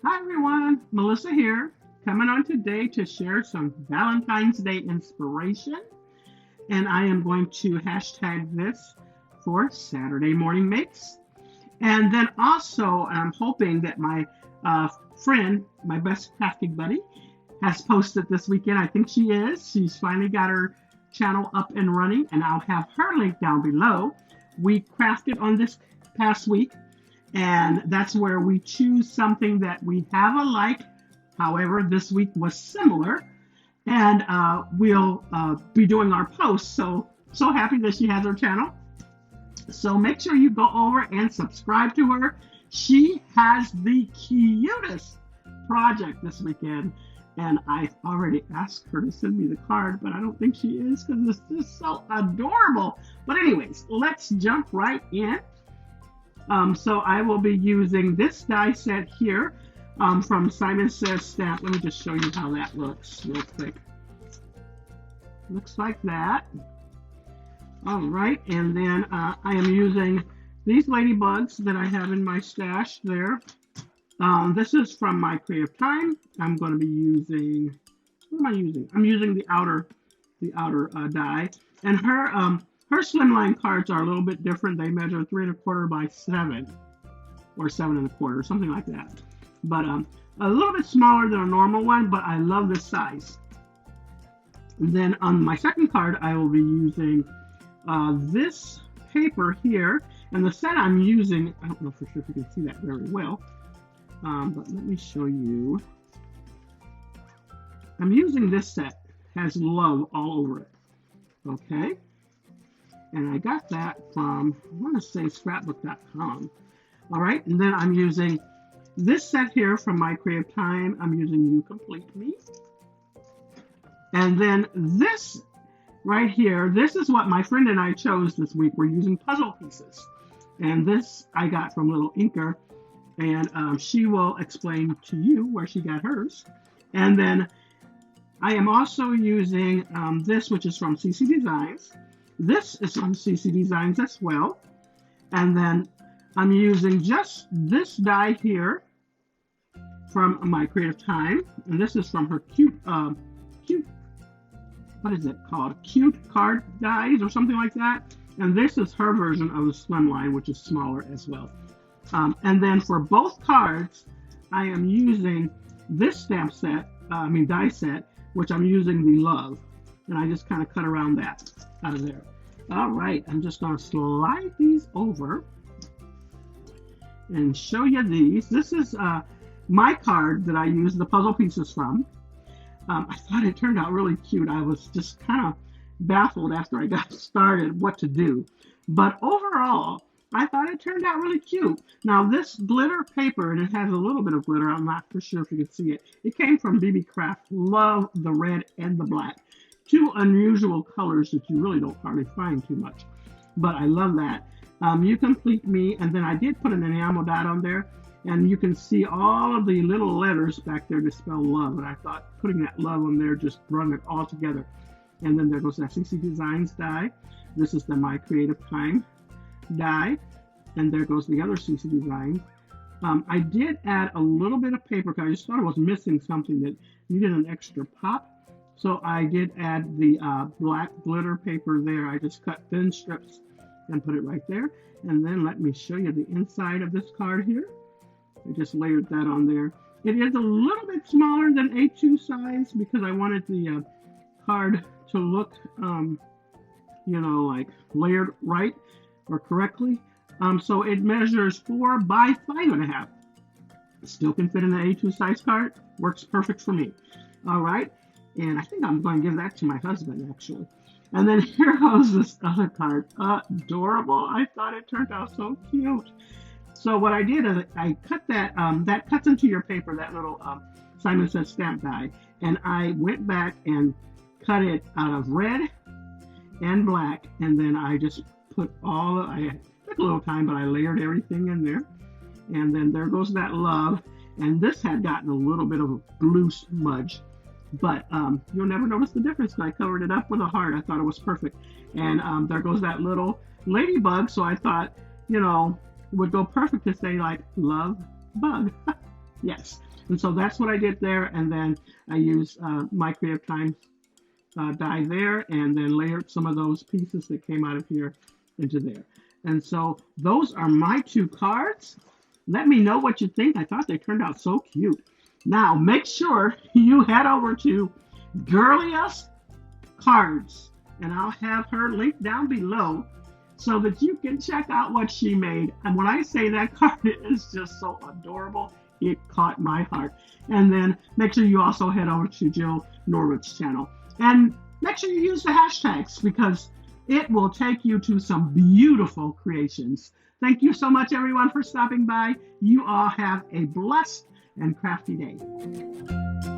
Hi everyone, Melissa here, coming on today to share some Valentine's Day inspiration. And I am going to hashtag this for Saturday morning makes. And then also, I'm hoping that my uh, friend, my best crafting buddy, has posted this weekend. I think she is. She's finally got her channel up and running, and I'll have her link down below. We crafted on this past week, and that's where we choose something that we have alike. However, this week was similar, and we'll be doing our posts. So happy that she has her channel. So make sure you go over and subscribe to her. She has the cutest project this weekend, and I already asked her to send me the card, but I don't think she is because it's just so adorable. But anyways, let's jump right in. So I will be using this die set here from Simon Says Stamp. Let me just show you how that looks real quick. Looks like that. All right, and then I am using these ladybugs that I have in my stash there. This is from my Creative Time. I'm going to be using, what am I using? I'm using the outer die. And her slimline cards are a little bit different. They measure 3 1/4 by 7 or 7 1/4, something like that. But a little bit smaller than a normal one, but I love this size. And then on my second card, I will be using this paper here. And the set I'm using, I don't know for sure if you can see that very well, but let me show you. I'm using this set. Has love all over it. Okay? And I got that from, I want to say scrapbook.com. All right, and then I'm using this set here from my Creative Time. I'm using You Complete Me. And then this right here, this is what my friend and I chose this week. We're using puzzle pieces. And this I got from Little Inker. And she will explain to you where she got hers. And then I am also using this, which is from CC Designs. This is from CC Designs as well. And then I'm using just this die here from my Creative Time. And this is from her cute, what is it called? Cute card dies or something like that. And this is her version of the slimline, which is smaller as well. And then for both cards, I am using this stamp set, die set, which I'm using the Love. And I just kind of cut around that out of there. All right, I'm just going to slide these over and show you these. This is my card that I use the puzzle pieces from. I thought it turned out really cute. I was just kind of baffled after I got started what to do. But overall, I thought it turned out really cute. Now this glitter paper, and it has a little bit of glitter, I'm not for sure if you can see it. It came from BB Craft. Love the red and the black. Two unusual colors that you really don't hardly find too much. But I love that. You Complete Me, and then I did put an enamel dot on there, and you can see all of the little letters back there to spell love. And I thought putting that love on there just brought it all together. And then there goes that CC Designs die. This is the My Creative Time die, and there goes the other CC Design. I did add a little bit of paper because I just thought I was missing something that needed an extra pop. So I did add the black glitter paper there. I just cut thin strips and put it right there. And then let me show you the inside of this card here. I just layered that on there. It is a little bit smaller than A2 size because I wanted the card to look, like layered right or correctly. So it measures 4 by 5.5. Still can fit in the A2 size card. Works perfect for me. All right. And I think I'm going to give that to my husband, actually. And then here goes this other card. Adorable. I thought it turned out so cute. So what I did is I cut that, that cuts into your paper, that little Simon Says Stamp die. And I went back and cut it out of red and black. And then I just put I took a little time, but I layered everything in there. And then there goes that love. And this had gotten a little bit of a blue smudge. But you'll never notice the difference. I covered it up with a heart. I thought it was perfect. And there goes that little ladybug. So I thought, would go perfect to say like love bug. Yes. And so that's what I did there. And then I used my Creative Times die there, and then layered some of those pieces that came out of here into there. And so those are my 2 cards. Let me know what you think. I thought they turned out so cute. Now, make sure you head over to Girliest Cards, and I'll have her link down below so that you can check out what she made. And when I say that card is just so adorable, it caught my heart. And then make sure you also head over to Jill Norwood's channel. And make sure you use the hashtags because it will take you to some beautiful creations. Thank you so much, everyone, for stopping by. You all have a blessed and crafty day.